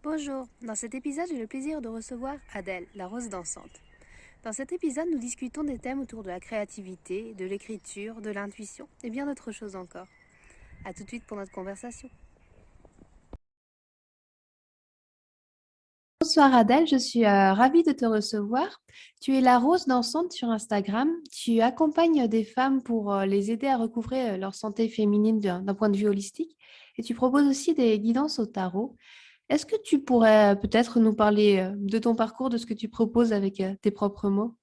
Bonjour, dans cet épisode j'ai le plaisir de recevoir Adèle, la rose dansante. Dans cet épisode nous discutons des thèmes autour de la créativité, de l'écriture, de l'intuition et bien d'autres choses encore. A tout de suite pour notre conversation. Bonsoir Adèle, je suis ravie de te recevoir. Tu es la rose dansante sur Instagram. Tu accompagnes des femmes pour les aider à recouvrer leur santé féminine d'un point de vue holistique et tu proposes aussi des guidances au tarot. Est-ce que tu pourrais peut-être nous parler de ton parcours, de ce que tu proposes avec tes propres mots?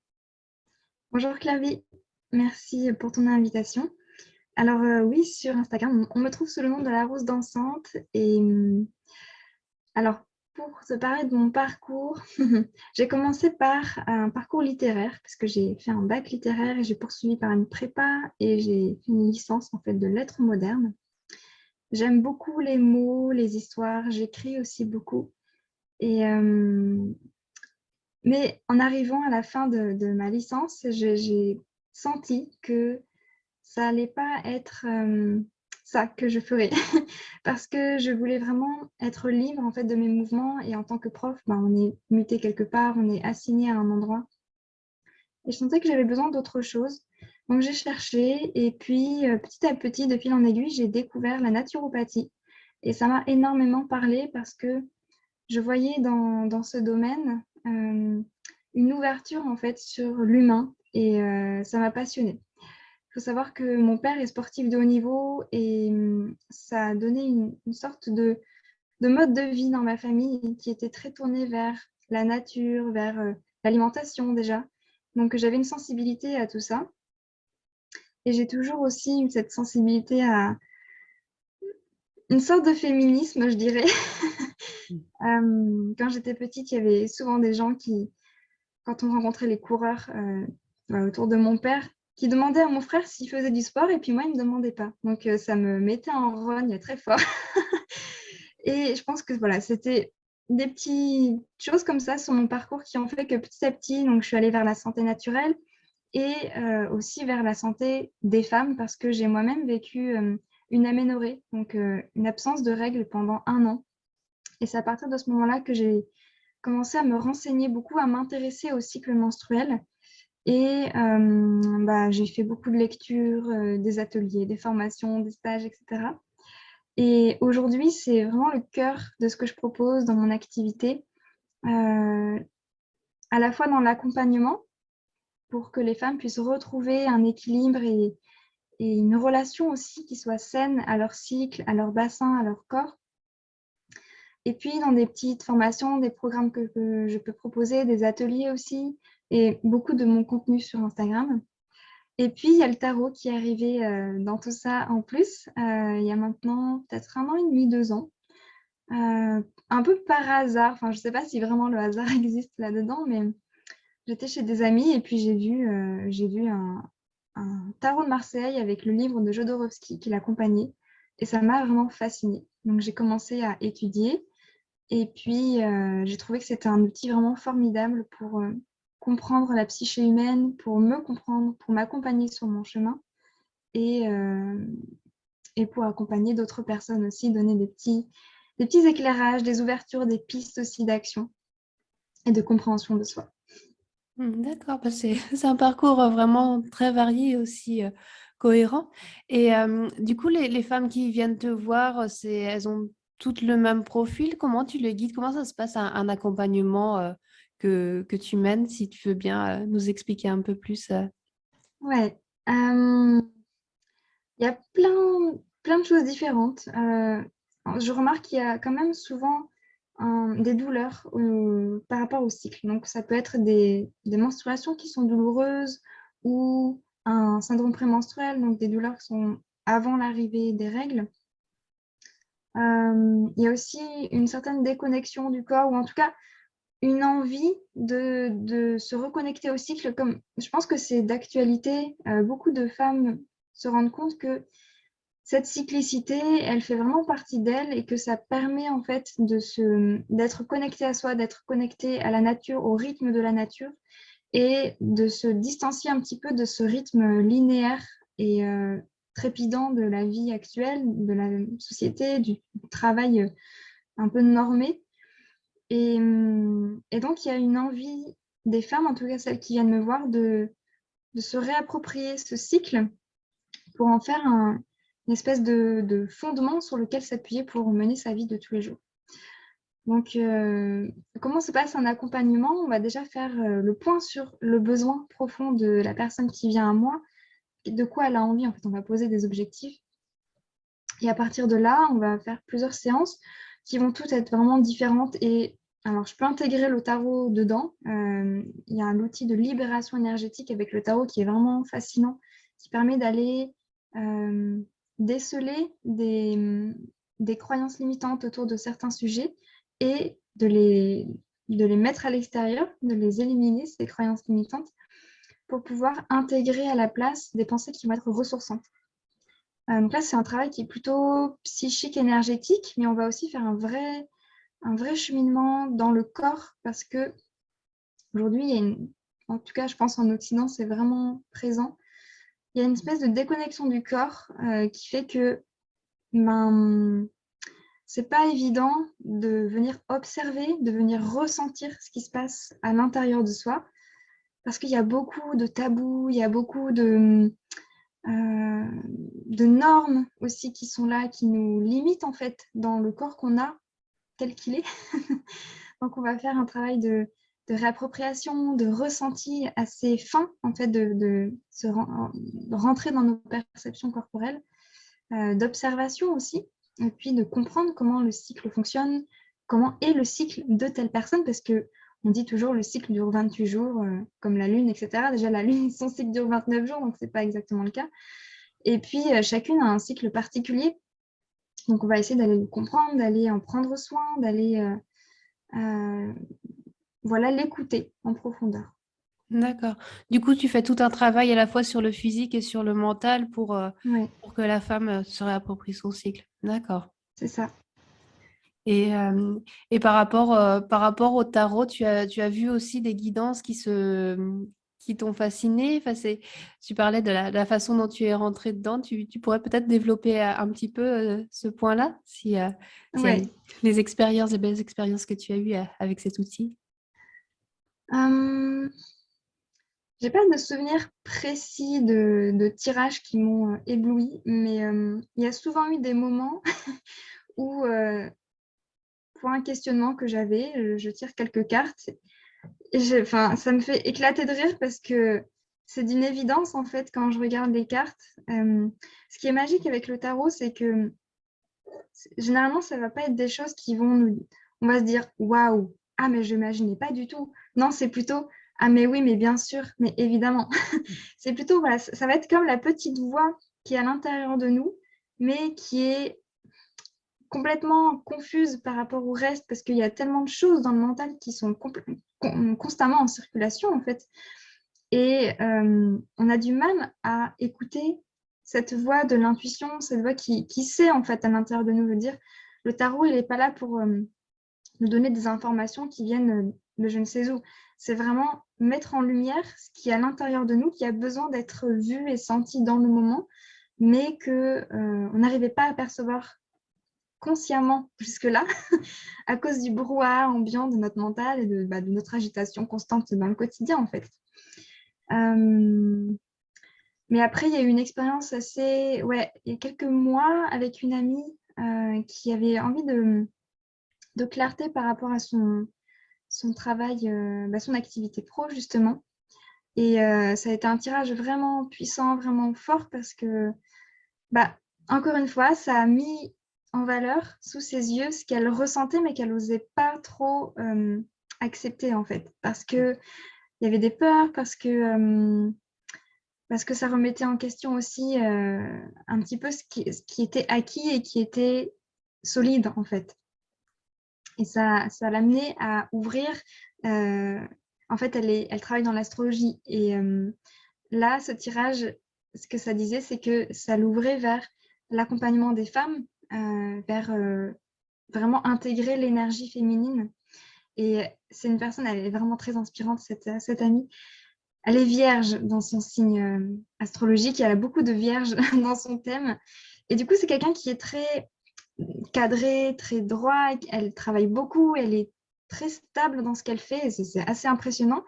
Bonjour Clavie, merci pour ton invitation. Alors oui, sur Instagram, on me trouve sous le nom de la rose dansante. Et alors, pour te parler de mon parcours, j'ai commencé par un parcours littéraire, parce que j'ai fait un bac littéraire et j'ai poursuivi par une prépa et j'ai fait une licence en fait de lettres modernes. J'aime beaucoup les mots, les histoires, j'écris aussi beaucoup. Et, mais en arrivant à la fin de ma licence, j'ai senti que ça allait pas être ça que je ferais parce que je voulais vraiment être libre en fait de mes mouvements et en tant que prof, ben, on est muté quelque part, on est assigné à un endroit et je sentais que j'avais besoin d'autre chose. Donc j'ai cherché et puis petit à petit, de fil en aiguille, j'ai découvert la naturopathie et ça m'a énormément parlé parce que je voyais dans ce domaine une ouverture en fait sur l'humain et ça m'a passionnée. Il faut savoir que mon père est sportif de haut niveau et ça a donné une sorte de mode de vie dans ma famille qui était très tourné vers la nature, vers l'alimentation déjà. Donc j'avais une sensibilité à tout ça. Et j'ai toujours aussi eu cette sensibilité à une sorte de féminisme, je dirais. Quand j'étais petite, il y avait souvent des gens qui, quand on rencontrait les coureurs autour de mon père, qui demandaient à mon frère s'il faisait du sport et puis moi, il ne me demandait pas. Donc, ça me mettait en rogne très fort. Et je pense que voilà, c'était des petites choses comme ça sur mon parcours qui ont fait que petit à petit, donc, je suis allée vers la santé naturelle et aussi vers la santé des femmes parce que j'ai moi-même vécu une aménorrhée, donc une absence de règles pendant 1 an. Et c'est à partir de ce moment-là que j'ai commencé à me renseigner beaucoup, à m'intéresser au cycle menstruel. Et j'ai fait beaucoup de lectures, des ateliers, des formations, des stages, etc. Et aujourd'hui, c'est vraiment le cœur de ce que je propose dans mon activité, à la fois dans l'accompagnement, pour que les femmes puissent retrouver un équilibre et une relation aussi qui soit saine à leur cycle, à leur bassin, à leur corps. Et puis, dans des petites formations, des programmes que je peux proposer, des ateliers aussi, et beaucoup de mon contenu sur Instagram. Et puis, il y a le tarot qui est arrivé dans tout ça en plus, il y a maintenant peut-être 1 an et demi, 2 ans. Un peu par hasard, enfin, je ne sais pas si vraiment le hasard existe là-dedans, mais j'étais chez des amis et puis j'ai vu un tarot de Marseille avec le livre de Jodorowsky qui l'accompagnait et ça m'a vraiment fascinée. Donc, j'ai commencé à étudier. Et puis, j'ai trouvé que c'était un outil vraiment formidable pour comprendre la psyché humaine, pour me comprendre, pour m'accompagner sur mon chemin et, euh, et pour accompagner d'autres personnes aussi, donner des petits éclairages, des ouvertures, des pistes aussi d'action et de compréhension de soi. D'accord, bah c'est un parcours vraiment très varié et aussi cohérent. Et du coup, les femmes qui viennent te voir, elles ont toutes le même profil. Comment tu les guides? Comment ça se passe un accompagnement que tu mènes, si tu veux bien nous expliquer un peu plus. Ouais, il y a plein de choses différentes. Je remarque qu'il y a quand même souvent des douleurs par rapport au cycle. Donc, ça peut être des menstruations qui sont douloureuses ou un syndrome prémenstruel, donc des douleurs qui sont avant l'arrivée des règles. Il y a aussi une certaine déconnexion du corps, ou en tout cas une envie de se reconnecter au cycle. Comme, je pense que c'est d'actualité. Beaucoup de femmes se rendent compte que cette cyclicité, elle fait vraiment partie d'elle et que ça permet en fait d'être connecté à soi, d'être connecté à la nature, au rythme de la nature et de se distancier un petit peu de ce rythme linéaire et trépidant de la vie actuelle, de la société, du travail un peu normé. Et donc, il y a une envie des femmes, en tout cas celles qui viennent me voir, de se réapproprier ce cycle pour en faire une espèce de fondement sur lequel s'appuyer pour mener sa vie de tous les jours. Donc, comment se passe un accompagnement? On va déjà faire le point sur le besoin profond de la personne qui vient à moi, et de quoi elle a envie. En fait, on va poser des objectifs. Et à partir de là, on va faire plusieurs séances qui vont toutes être vraiment différentes. Et alors, je peux intégrer le tarot dedans. Il y a un outil de libération énergétique avec le tarot qui est vraiment fascinant, qui permet d'aller déceler des croyances limitantes autour de certains sujets et de les mettre à l'extérieur, de les éliminer, ces croyances limitantes, pour pouvoir intégrer à la place des pensées qui vont être ressourçantes. Donc là, c'est un travail qui est plutôt psychique, énergétique, mais on va aussi faire un vrai cheminement dans le corps parce que aujourd'hui, en tout cas, je pense en Occident, c'est vraiment présent. Il y a une espèce de déconnexion du corps qui fait que c'est pas évident de venir observer, de venir ressentir ce qui se passe à l'intérieur de soi parce qu'il y a beaucoup de tabous, il y a beaucoup de normes aussi qui sont là, qui nous limitent en fait dans le corps qu'on a tel qu'il est. Donc on va faire un travail de réappropriation, de ressenti assez fin en fait, de rentrer dans nos perceptions corporelles, d'observation aussi, et puis de comprendre comment le cycle fonctionne, comment est le cycle de telle personne, parce que on dit toujours le cycle dure 28 jours, comme la lune, etc. Déjà, la lune, son cycle dure 29 jours, donc ce n'est pas exactement le cas. Et puis, chacune a un cycle particulier. Donc, on va essayer d'aller le comprendre, d'aller en prendre soin, d'aller voilà, l'écouter en profondeur. D'accord. Du coup, tu fais tout un travail à la fois sur le physique et sur le mental Oui, pour que la femme se réapproprie son cycle. D'accord. c'est ça. Et, par rapport au tarot, tu as vu aussi des guidances qui t'ont fasciné. Enfin, tu parlais de la façon dont tu es rentrée dedans. Tu pourrais peut-être développer un petit peu ce point-là, s'il y a Ouais. les belles expériences que tu as eues avec cet outil. Euh, j'ai pas de souvenirs précis de tirages qui m'ont ébloui, mais il y a souvent eu des moments où, pour un questionnement que j'avais, je tire quelques cartes. Enfin, ça me fait éclater de rire parce que c'est d'une évidence, en fait, quand je regarde les cartes. Ce qui est magique avec le tarot, c'est que généralement, ça ne va pas être des choses qui vont nous... On va se dire, waouh, ah, mais je n'imaginais pas du tout. Non, c'est plutôt, ah, mais oui, mais bien sûr, mais évidemment. C'est plutôt, voilà, ça va être comme la petite voix qui est à l'intérieur de nous, mais qui est complètement confuse par rapport au reste parce qu'il y a tellement de choses dans le mental qui sont constamment en circulation en fait. Et on a du mal à écouter cette voix de l'intuition, cette voix qui sait en fait à l'intérieur de nous veut dire le tarot il n'est pas là pour nous donner des informations qui viennent de je ne sais où. C'est vraiment mettre en lumière ce qui est à l'intérieur de nous, qui a besoin d'être vu et senti dans le moment, mais qu'on n'arrivait pas à percevoir consciemment jusque-là, à cause du brouhaha ambiant de notre mental et de notre agitation constante dans le quotidien, en fait. Mais après, il y a eu une expérience assez... Ouais, il y a quelques mois, avec une amie qui avait envie de clarté par rapport à son travail, son activité pro, justement. Et ça a été un tirage vraiment puissant, vraiment fort, parce que, encore une fois, ça a mis en valeur sous ses yeux ce qu'elle ressentait, mais qu'elle n'osait pas trop accepter, en fait. Parce qu'il y avait des peurs, parce que ça remettait en question aussi un petit peu ce qui était acquis et qui était solide, en fait. Et ça l'amenait à ouvrir. En fait, elle travaille dans l'astrologie. Et là, ce tirage, ce que ça disait, c'est que ça l'ouvrait vers l'accompagnement des femmes, vers vraiment intégrer l'énergie féminine. Et c'est une personne, elle est vraiment très inspirante, cette amie. Elle est vierge dans son signe astrologique. Elle a beaucoup de vierges dans son thème. Et du coup, c'est quelqu'un qui est très cadrée, très droit. Elle travaille beaucoup. Elle est très stable dans ce qu'elle fait, et c'est assez impressionnant.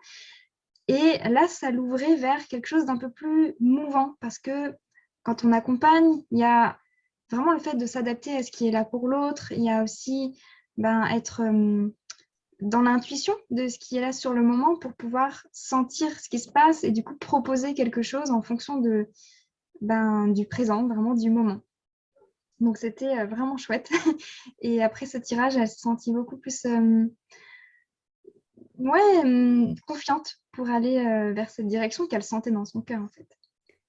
Et là, ça l'ouvrait vers quelque chose d'un peu plus mouvant, parce que quand on accompagne, il y a vraiment le fait de s'adapter à ce qui est là pour l'autre. Il y a aussi être dans l'intuition de ce qui est là sur le moment pour pouvoir sentir ce qui se passe et du coup proposer quelque chose en fonction du présent, vraiment du moment. Donc, c'était vraiment chouette. Et après ce tirage, elle s'est sentie beaucoup plus confiante pour aller vers cette direction qu'elle sentait dans son cœur, en fait.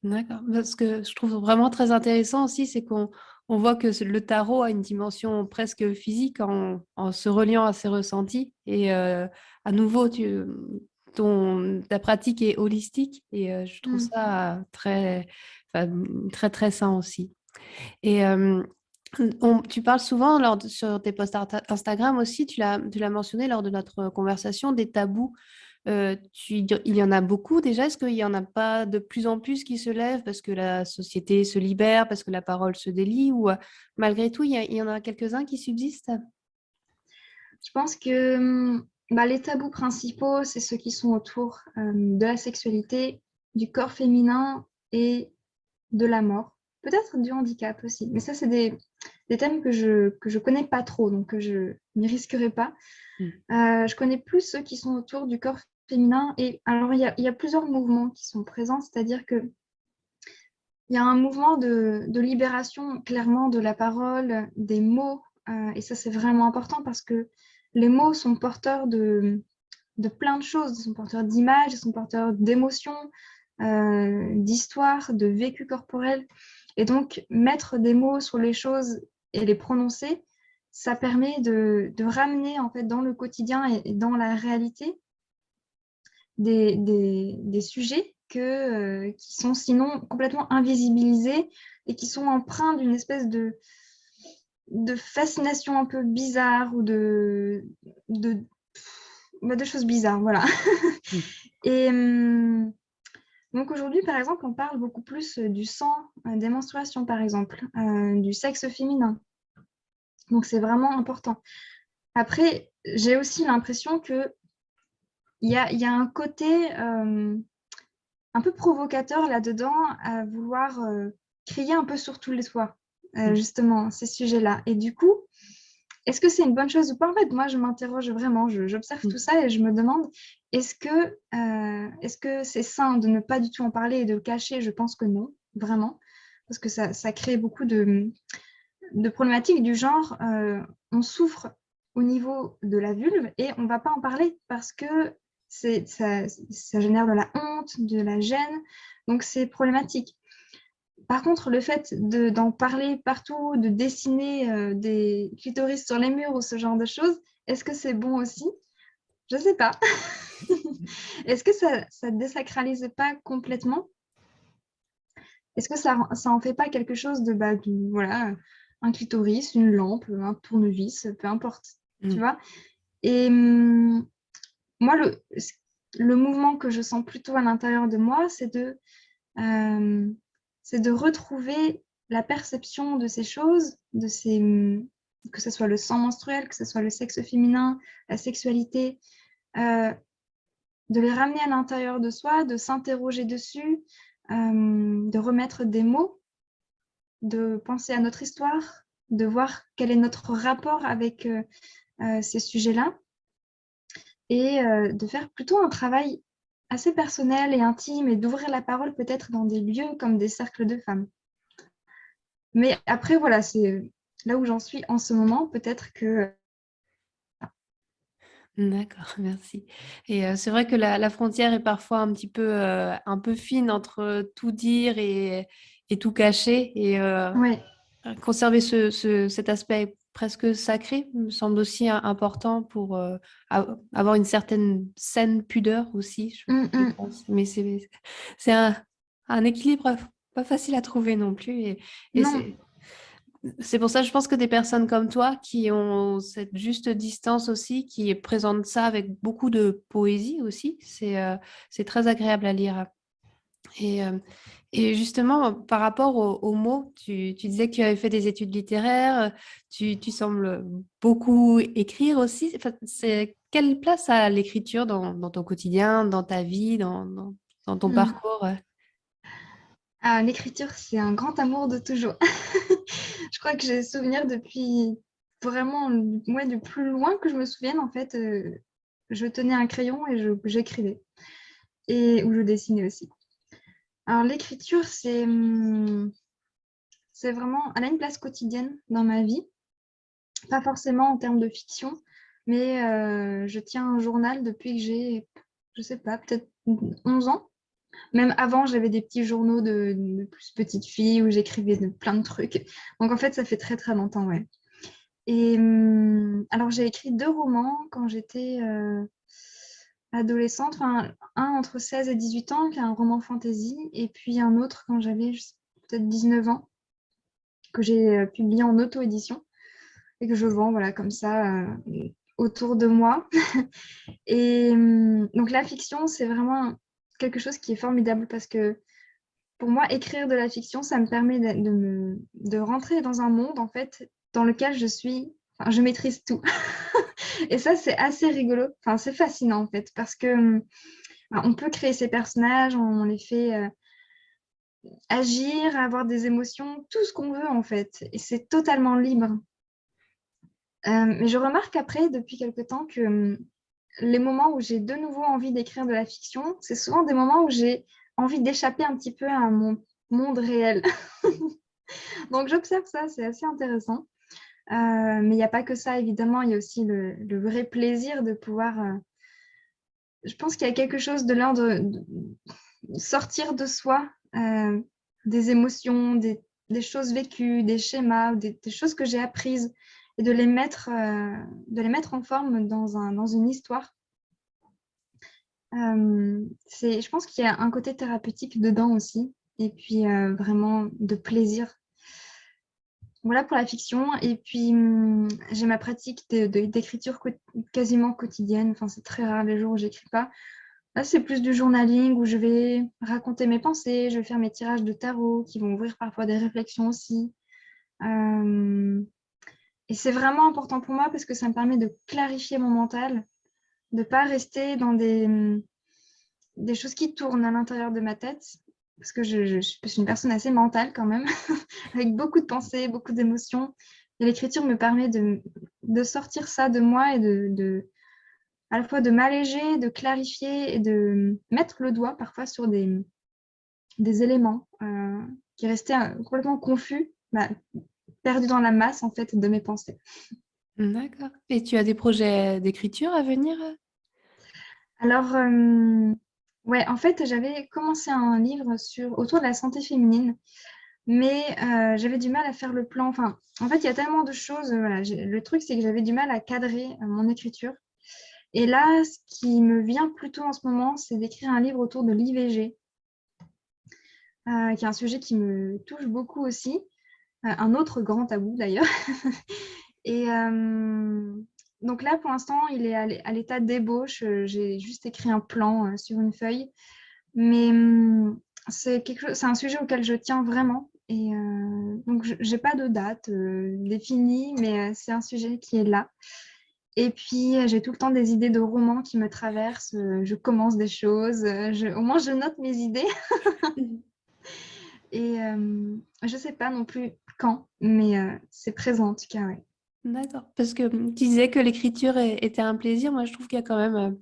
D'accord. Ce que je trouve vraiment très intéressant aussi, c'est qu'on voit que le tarot a une dimension presque physique en se reliant à ses ressentis. Et à nouveau, ta pratique est holistique et je trouve Mm. ça enfin, très, très sain aussi. Et tu parles souvent sur tes posts Instagram aussi, tu l'as mentionné lors de notre conversation, des tabous. Il y en a beaucoup déjà. Est-ce qu'il n'y en a pas de plus en plus qui se lèvent parce que la société se libère, parce que la parole se délie, ou malgré tout, il y en a quelques-uns qui subsistent? Je pense que les tabous principaux, c'est ceux qui sont autour de la sexualité, du corps féminin et de la mort. Peut-être du handicap aussi. Mais ça, c'est des thèmes que je connais pas trop, donc que je n'y risquerai pas. Je connais plus ceux qui sont autour du corps féminin. Et alors, il y a plusieurs mouvements qui sont présents, c'est-à-dire que il y a un mouvement de libération, clairement, de la parole, des mots. Et ça, c'est vraiment important parce que les mots sont porteurs de plein de choses. Ils sont porteurs d'images, ils sont porteurs d'émotions, d'histoires, de vécu corporel. Et donc, mettre des mots sur les choses et les prononcer, ça permet de ramener en fait dans le quotidien et dans la réalité des sujets qui sont sinon complètement invisibilisés et qui sont empreints d'une espèce de fascination un peu bizarre ou de choses bizarres, voilà. Mm. Et donc aujourd'hui, par exemple, on parle beaucoup plus du sang, des menstruations, par exemple, du sexe féminin. Donc c'est vraiment important. Après, j'ai aussi l'impression que il y a un côté un peu provocateur là-dedans à vouloir crier un peu sur tous les toits, justement, ces sujets-là. Et du coup, est-ce que c'est une bonne chose ou pas? En fait, moi, je m'interroge vraiment, j'observe tout ça et je me demande, est-ce que c'est sain de ne pas du tout en parler et de le cacher? Je pense que non, vraiment, parce que ça crée beaucoup de problématiques du genre, on souffre au niveau de la vulve et on ne va pas en parler parce que ça génère de la honte, de la gêne, donc c'est problématique. Par contre, le fait d'en parler partout, de dessiner des clitoris sur les murs ou ce genre de choses, est-ce que c'est bon aussi? Je ne sais pas. Est-ce que ça ne désacralise pas complètement? Est-ce que ça en fait pas quelque chose voilà, un clitoris, une lampe, un tournevis, peu importe, tu vois? Et moi, le mouvement que je sens plutôt à l'intérieur de moi, c'est de retrouver la perception de ces choses, que ce soit le sang menstruel, que ce soit le sexe féminin, la sexualité, de les ramener à l'intérieur de soi, de s'interroger dessus, de remettre des mots, de penser à notre histoire, de voir quel est notre rapport avec ces sujets-là et de faire plutôt un travail assez personnel et intime et d'ouvrir la parole peut-être dans des lieux comme des cercles de femmes. Mais après, voilà, c'est là où j'en suis en ce moment. Peut-être que... D'accord, merci. Et c'est vrai que la frontière est parfois un peu fine entre tout dire et tout cacher. Et Ouais. conserver cet aspect presque sacré me semble aussi important pour avoir une certaine saine pudeur aussi, Mm, je mm. pense. Mais c'est un équilibre pas facile à trouver non plus. Et Non. c'est pour ça, je pense que des personnes comme toi qui ont cette juste distance aussi, qui présentent ça avec beaucoup de poésie aussi, c'est très agréable à lire. Et, euh, et justement, par rapport aux mots, tu disais que tu avais fait des études littéraires, tu sembles beaucoup écrire aussi. Enfin, quelle place a l'écriture dans ton quotidien, dans ta vie, dans ton Hmm. parcours? Ah, l'écriture, c'est un grand amour de toujours. Je crois que j'ai souvenir depuis vraiment, ouais, du plus loin que je me souvienne, en fait, je tenais un crayon et j'écrivais. Et où je dessinais aussi. Alors, l'écriture, c'est vraiment, elle a une place quotidienne dans ma vie. Pas forcément en termes de fiction, mais je tiens un journal depuis que j'ai, je sais pas, peut-être 11 ans. Même avant, j'avais des petits journaux de plus petite fille où j'écrivais plein de trucs. Donc en fait, ça fait très très longtemps, ouais. Et alors j'ai écrit 2 romans quand j'étais adolescente, enfin un entre 16 et 18 ans, qui est un roman fantasy, et puis un autre quand j'avais peut-être 19 ans, que j'ai publié en auto-édition et que je vends voilà, comme ça autour de moi. Et donc la fiction, c'est vraiment quelque chose qui est formidable parce que pour moi, écrire de la fiction, ça me permet de rentrer dans un monde, en fait, dans lequel enfin, je maîtrise tout. Et ça, c'est assez rigolo. Enfin, c'est fascinant, en fait, parce que on peut créer ces personnages, on les fait agir, avoir des émotions, tout ce qu'on veut, en fait. Et c'est totalement libre. Mais je remarque après, depuis quelque temps, que les moments où j'ai de nouveau envie d'écrire de la fiction, c'est souvent des moments où j'ai envie d'échapper un petit peu à mon monde réel. Donc j'observe ça, c'est assez intéressant. Mais il n'y a pas que ça, évidemment, il y a aussi le vrai plaisir de pouvoir... je pense qu'il y a quelque chose de l'ordre de sortir de soi, des émotions, des choses vécues, des schémas, des choses que j'ai apprises, et de les mettre en forme dans une histoire. Je pense qu'il y a un côté thérapeutique dedans aussi, et puis vraiment de plaisir. Voilà pour la fiction. Et puis, j'ai ma pratique d'écriture quasiment quotidienne. Enfin, c'est très rare les jours où j'écris pas. Là, c'est plus du journaling où je vais raconter mes pensées, je vais faire mes tirages de tarot qui vont ouvrir parfois des réflexions aussi. Euh, et c'est vraiment important pour moi parce que ça me permet de clarifier mon mental, de ne pas rester dans des choses qui tournent à l'intérieur de ma tête. Parce que je suis une personne assez mentale quand même, avec beaucoup de pensées, beaucoup d'émotions. Et l'écriture me permet de sortir ça de moi et à la fois de m'alléger, de clarifier et de mettre le doigt parfois sur des éléments qui restaient complètement confus, perdus dans la masse en fait de mes pensées. D'accord. Et tu as des projets d'écriture à venir? Alors, ouais, en fait, j'avais commencé un livre autour de la santé féminine, mais j'avais du mal à faire le plan. Enfin, en fait, il y a tellement de choses. Voilà, le truc, c'est que j'avais du mal à cadrer mon écriture. Et là, ce qui me vient plutôt en ce moment, c'est d'écrire un livre autour de l'IVG, qui est un sujet qui me touche beaucoup aussi, un autre grand tabou d'ailleurs. Et donc là, pour l'instant, il est à l'état d'ébauche. J'ai juste écrit un plan sur une feuille. Mais c'est un sujet auquel je tiens vraiment. Et donc, je n'ai pas de date définie, mais c'est un sujet qui est là. Et puis, j'ai tout le temps des idées de romans qui me traversent. Je commence des choses. Au moins, je note mes idées. Et je ne sais pas non plus quand, mais c'est présent en tout cas, ouais. D'accord. Parce que tu disais que l'écriture était un plaisir. Moi, je trouve qu'il y a quand même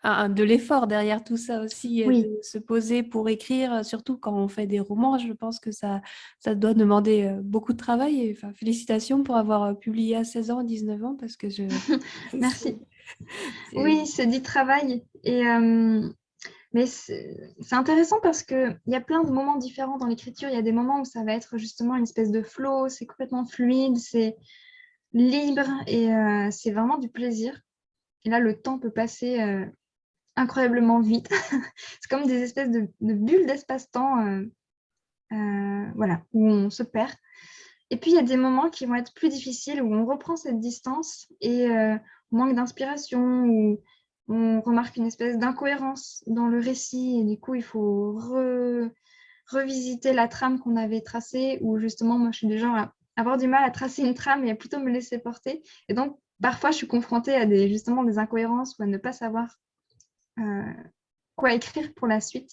de l'effort derrière tout ça aussi, Oui, de se poser pour écrire, surtout quand on fait des romans. Je pense que ça doit demander beaucoup de travail. Et, enfin, félicitations pour avoir publié à 16 ans, 19 ans, parce que c'est- merci. c'est- Oui, c'est du travail. Et, mais c'est intéressant parce qu'il y a plein de moments différents dans l'écriture. Il y a des moments où ça va être justement une espèce de flow, c'est complètement fluide, c'est libre et c'est vraiment du plaisir. Et là, le temps peut passer incroyablement vite. C'est comme des espèces de bulles d'espace-temps voilà, où on se perd. Et puis, il y a des moments qui vont être plus difficiles, où on reprend cette distance et on manque d'inspiration, ou on remarque une espèce d'incohérence dans le récit et du coup, il faut revisiter la trame qu'on avait tracée ou justement, moi, je suis du genre à avoir du mal à tracer une trame et à plutôt me laisser porter. Et donc, parfois, je suis confrontée à justement des incohérences ou à ne pas savoir euh, quoi écrire pour la suite.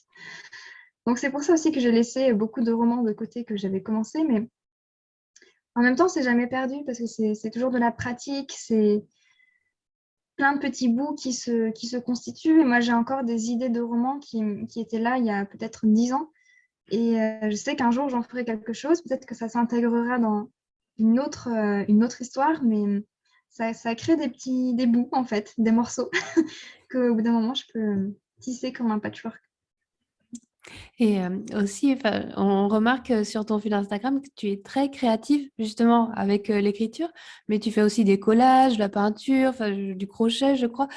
Donc, c'est pour ça aussi que j'ai laissé beaucoup de romans de côté que j'avais commencé, mais en même temps, c'est jamais perdu parce que c'est toujours de la pratique, c'est plein de petits bouts qui se constituent. Et moi, j'ai encore des idées de romans qui étaient là il y a peut-être 10 ans. Et je sais qu'un jour, j'en ferai quelque chose. Peut-être que ça s'intégrera dans une autre histoire, mais ça crée des bouts, en fait, des morceaux qu'au bout d'un moment, je peux tisser comme un patchwork. Et aussi, enfin, on remarque sur ton fil Instagram que tu es très créative justement avec l'écriture, mais tu fais aussi des collages, de la peinture, enfin, du crochet, je crois.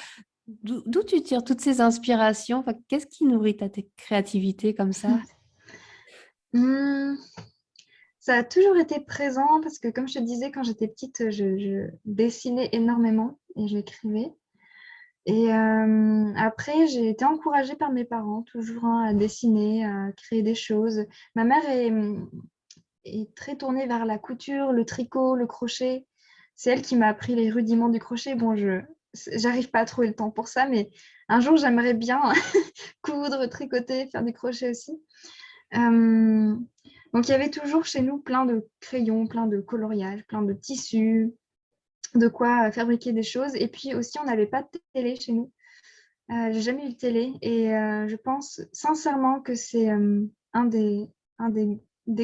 D'où tu tires toutes ces inspirations? Enfin, qu'est-ce qui nourrit ta créativité comme ça? Hum, Ça a toujours été présent parce que, comme je te disais, quand j'étais petite, je dessinais énormément et j'écrivais. Et après, j'ai été encouragée par mes parents, toujours hein, à dessiner, à créer des choses. Ma mère est très tournée vers la couture, le tricot, le crochet. C'est elle qui m'a appris les rudiments du crochet. Bon, j'arrive pas à trouver le temps pour ça, mais un jour, j'aimerais bien coudre, tricoter, faire du crochet aussi. Euh, donc, il y avait toujours chez nous plein de crayons, plein de coloriages, plein de tissus, de quoi fabriquer des choses. Et puis aussi, on n'avait pas de télé chez nous. J'ai jamais eu de télé et je pense sincèrement que c'est un des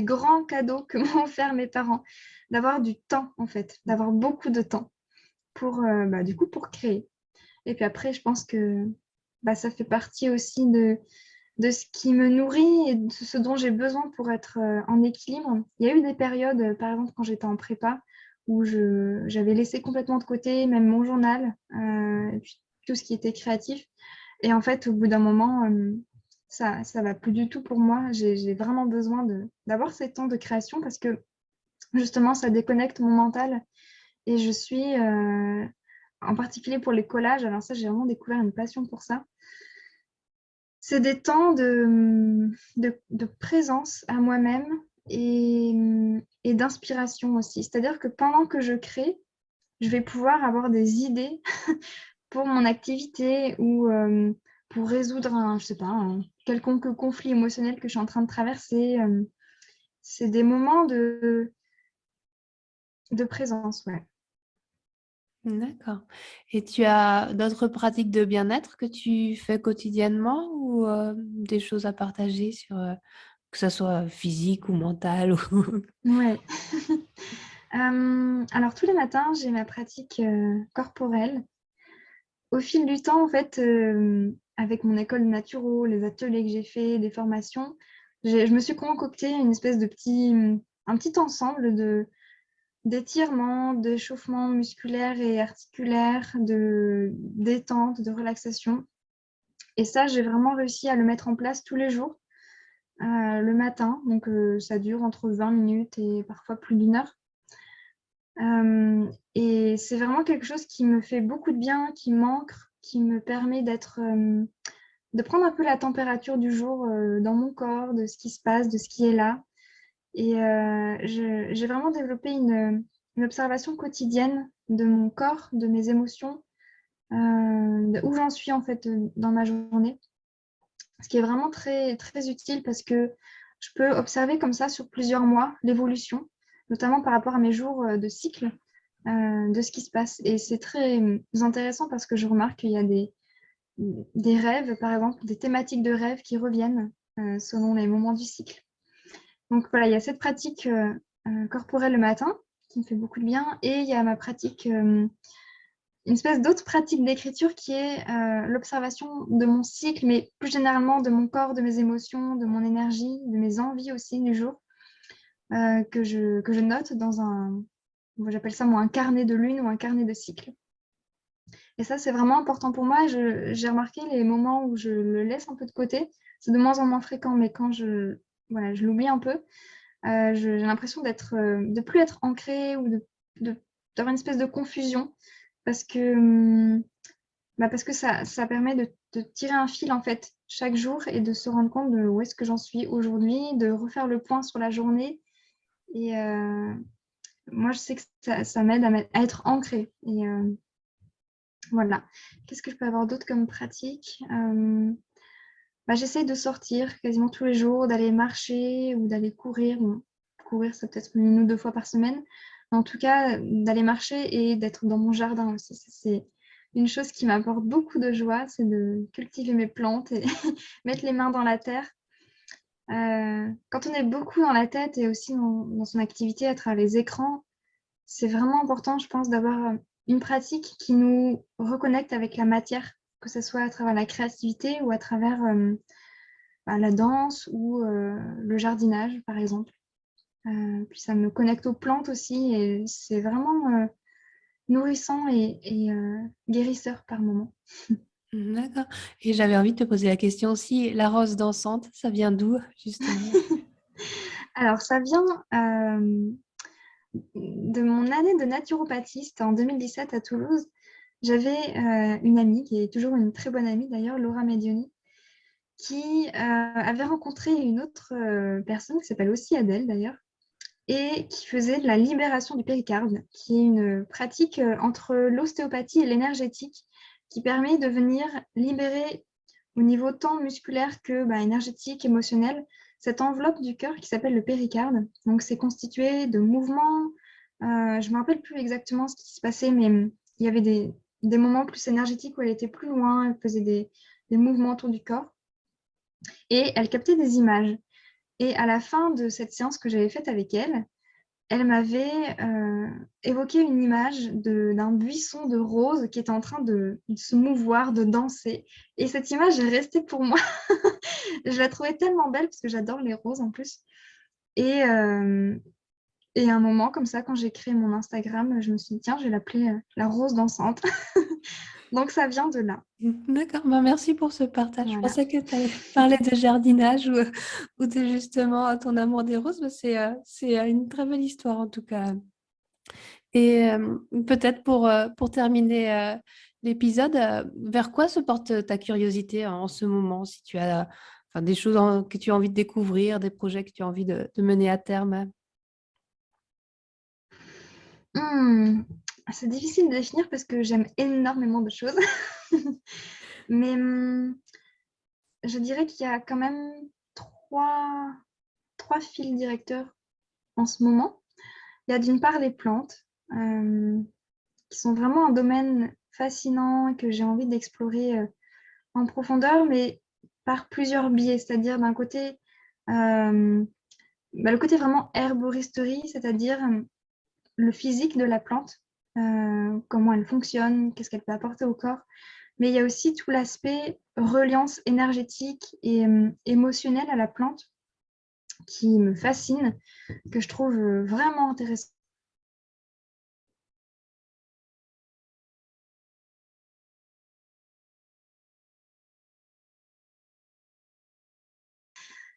grands cadeaux que m'ont offert mes parents, d'avoir du temps en fait, d'avoir beaucoup de temps pour, du coup, pour créer. Et puis après, je pense que ça fait partie aussi de ce qui me nourrit et de ce dont j'ai besoin pour être en équilibre. Il y a eu des périodes, par exemple quand j'étais en prépa, où j'avais laissé complètement de côté même mon journal, et puis tout ce qui était créatif. Et en fait, au bout d'un moment, ça va plus du tout pour moi. J'ai vraiment besoin d'avoir ces temps de création parce que justement, ça déconnecte mon mental. Et je suis, en particulier pour les collages, alors ça, j'ai vraiment découvert une passion pour ça. C'est des temps de présence à moi-même et d'inspiration aussi. C'est-à-dire que pendant que je crée, je vais pouvoir avoir des idées pour mon activité ou pour résoudre je sais pas, un quelconque conflit émotionnel que je suis en train de traverser. C'est des moments de présence, ouais. D'accord. Et tu as d'autres pratiques de bien-être que tu fais quotidiennement ou des choses à partager sur que ce soit physique ou mental ou... Ouais. Alors tous les matins, j'ai ma pratique corporelle. Au fil du temps, en fait, avec mon école de naturo, les ateliers que j'ai fait, des formations, je me suis concocté une espèce un petit ensemble d'étirements, d'échauffements musculaires et articulaires, de détente, de relaxation. Et ça, j'ai vraiment réussi à le mettre en place tous les jours, le matin. Donc, ça dure entre 20 minutes et parfois plus d'une heure. Et c'est vraiment quelque chose qui me fait beaucoup de bien, qui m'ancre, qui me permet de prendre un peu la température du jour dans mon corps, de ce qui se passe, de ce qui est là. Et j'ai vraiment développé une observation quotidienne de mon corps, de mes émotions, de où j'en suis en fait dans ma journée. Ce qui est vraiment très, très utile parce que je peux observer comme ça sur plusieurs mois l'évolution, notamment par rapport à mes jours de cycle, de ce qui se passe. Et c'est très intéressant parce que je remarque qu'il y a des rêves, par exemple, des thématiques de rêves qui reviennent selon les moments du cycle. Donc voilà, il y a cette pratique corporelle le matin qui me fait beaucoup de bien et il y a ma pratique, une espèce d'autre pratique d'écriture qui est l'observation de mon cycle, mais plus généralement de mon corps, de mes émotions, de mon énergie, de mes envies aussi du jour, que je note dans j'appelle ça moi un carnet de lune ou un carnet de cycle. Et ça, c'est vraiment important pour moi. J'ai remarqué les moments où je le laisse un peu de côté. C'est de moins en moins fréquent, mais quand voilà, je l'oublie un peu, j'ai l'impression de plus être ancrée ou d'avoir une espèce de confusion parce que parce que ça permet de tirer un fil en fait chaque jour et de se rendre compte de où est-ce que j'en suis aujourd'hui, de refaire le point sur la journée. Et moi, je sais que ça m'aide à être ancrée. Et voilà. Qu'est-ce que je peux avoir d'autre comme pratique? J'essaie de sortir quasiment tous les jours, d'aller marcher ou d'aller courir. Bon, courir, c'est peut-être 1 ou 2 fois par semaine. En tout cas, d'aller marcher et d'être dans mon jardin aussi. C'est une chose qui m'apporte beaucoup de joie, c'est de cultiver mes plantes et mettre les mains dans la terre. Quand on est beaucoup dans la tête et aussi dans son activité à travers les écrans, c'est vraiment important, je pense, d'avoir une pratique qui nous reconnecte avec la matière, que ce soit à travers la créativité ou à travers la danse ou le jardinage, par exemple. Puis ça me connecte aux plantes aussi et c'est vraiment nourrissant et guérisseur par moments. D'accord. Et j'avais envie de te poser la question aussi, la rose dansante, ça vient d'où, justement? Alors, ça vient de mon année de naturopathie, c'était en 2017 à Toulouse. J'avais une amie, qui est toujours une très bonne amie d'ailleurs, Laura Medioni, qui avait rencontré une autre personne qui s'appelle aussi Adèle d'ailleurs, et qui faisait de la libération du péricarde, qui est une pratique entre l'ostéopathie et l'énergétique, qui permet de venir libérer au niveau tant musculaire que énergétique, émotionnel, cette enveloppe du cœur qui s'appelle le péricarde. Donc c'est constitué de mouvements, je ne me rappelle plus exactement ce qui se passait, mais il y avait des moments plus énergétiques où elle était plus loin, elle faisait des mouvements autour du corps, et elle captait des images. Et à la fin de cette séance que j'avais faite avec elle, elle m'avait évoqué une image d'un buisson de roses qui était en train de se mouvoir, de danser. Et cette image est restée pour moi. Je la trouvais tellement belle parce que j'adore les roses en plus. Et, et à un moment, comme ça, quand j'ai créé mon Instagram, je me suis dit, tiens, je vais l'appeler la rose dansante. Donc ça vient de là. D'accord, merci pour ce partage. Je Voilà. pensais que tu allais parler de jardinage ou de justement ton amour des roses, mais c'est une très belle histoire en tout cas. Et peut-être pour terminer l'épisode, vers quoi se porte ta curiosité en ce moment, si tu as des choses que tu as envie de découvrir, des projets que tu as envie de mener à terme? Hmm, c'est difficile de définir parce que j'aime énormément de choses. Mais je dirais qu'il y a quand même trois fils directeurs en ce moment. Il y a d'une part les plantes, qui sont vraiment un domaine fascinant que j'ai envie d'explorer en profondeur, mais par plusieurs biais. C'est-à-dire d'un côté, le côté vraiment herboristerie, c'est-à-dire le physique de la plante, comment elle fonctionne, qu'est-ce qu'elle peut apporter au corps. Mais il y a aussi tout l'aspect reliance énergétique et émotionnelle à la plante qui me fascine, que je trouve vraiment intéressant.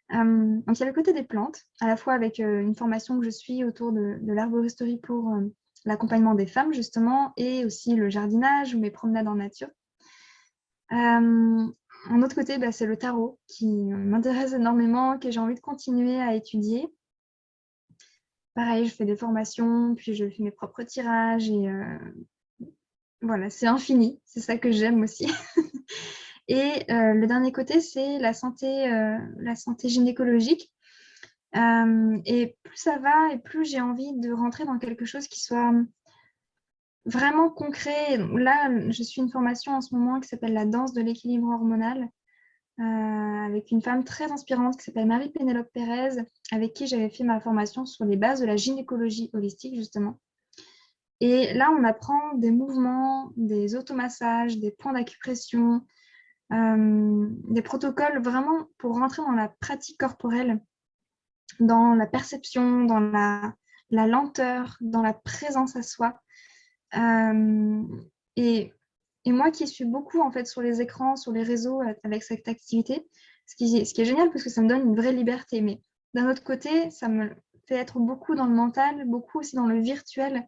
Donc, il y a le côté des plantes, à la fois avec une formation que je suis autour de l'arboristerie pour l'accompagnement des femmes, justement, et aussi le jardinage ou mes promenades en nature. Un autre côté, c'est le tarot qui m'intéresse énormément, que j'ai envie de continuer à étudier. Pareil, je fais des formations, puis je fais mes propres tirages et voilà, c'est infini. C'est ça que j'aime aussi. Et le dernier côté, c'est la santé gynécologique. Et plus ça va et plus j'ai envie de rentrer dans quelque chose qui soit vraiment concret. Là, je suis une formation en ce moment qui s'appelle la danse de l'équilibre hormonal, avec une femme très inspirante qui s'appelle Marie-Pénélope Pérez, avec qui j'avais fait ma formation sur les bases de la gynécologie holistique, justement. Et là, on apprend des mouvements, des automassages, des points d'acupression, des protocoles vraiment pour rentrer dans la pratique corporelle, dans la perception, dans la lenteur, dans la présence à soi. Et moi qui suis beaucoup en fait sur les écrans, sur les réseaux avec cette activité, ce qui est génial parce que ça me donne une vraie liberté. Mais d'un autre côté, ça me fait être beaucoup dans le mental, beaucoup aussi dans le virtuel.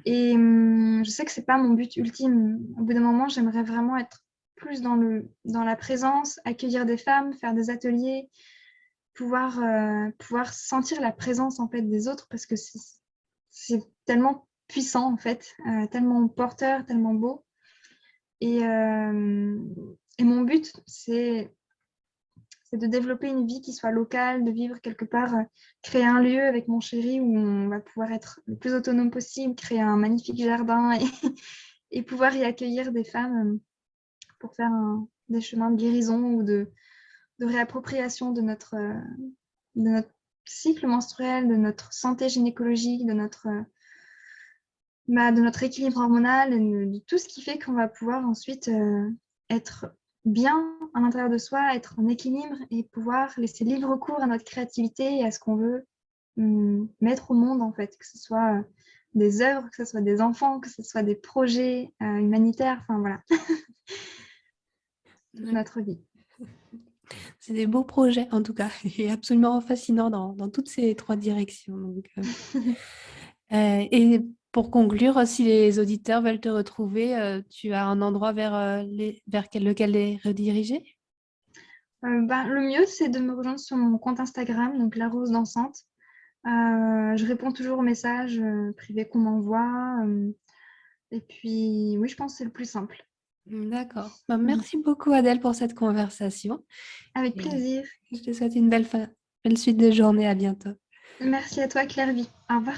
Et je sais que c'est pas mon but ultime. Au bout d'un moment, j'aimerais vraiment être plus dans la présence, accueillir des femmes, faire des ateliers, pouvoir sentir la présence en fait des autres parce que c'est tellement puissant en fait, tellement porteur, tellement beau. Et, euh, et mon but, c'est de développer une vie qui soit locale, de vivre quelque part, créer un lieu avec mon chéri où on va pouvoir être le plus autonome possible, créer un magnifique jardin et pouvoir y accueillir des femmes pour faire des chemins de guérison ou de réappropriation de notre cycle menstruel, de notre santé gynécologique, de notre équilibre hormonal, et de tout ce qui fait qu'on va pouvoir ensuite être bien à l'intérieur de soi, être en équilibre et pouvoir laisser libre cours à notre créativité et à ce qu'on veut mettre au monde, en fait, que ce soit des œuvres, que ce soit des enfants, que ce soit des projets humanitaires, enfin voilà, toute notre vie. C'est des beaux projets en tout cas et absolument fascinants dans toutes ces trois directions. Donc, et pour conclure, si les auditeurs veulent te retrouver, tu as un endroit vers lequel les rediriger? Le mieux, c'est de me rejoindre sur mon compte Instagram, donc La Rose Dansante. Je réponds toujours aux messages privés qu'on m'envoie. Et puis, oui, je pense que c'est le plus simple. D'accord. Ben, merci beaucoup Adèle pour cette conversation. Avec Et plaisir. je te souhaite une belle suite de journée. À bientôt. Merci à toi, Claire-Vie. Au revoir.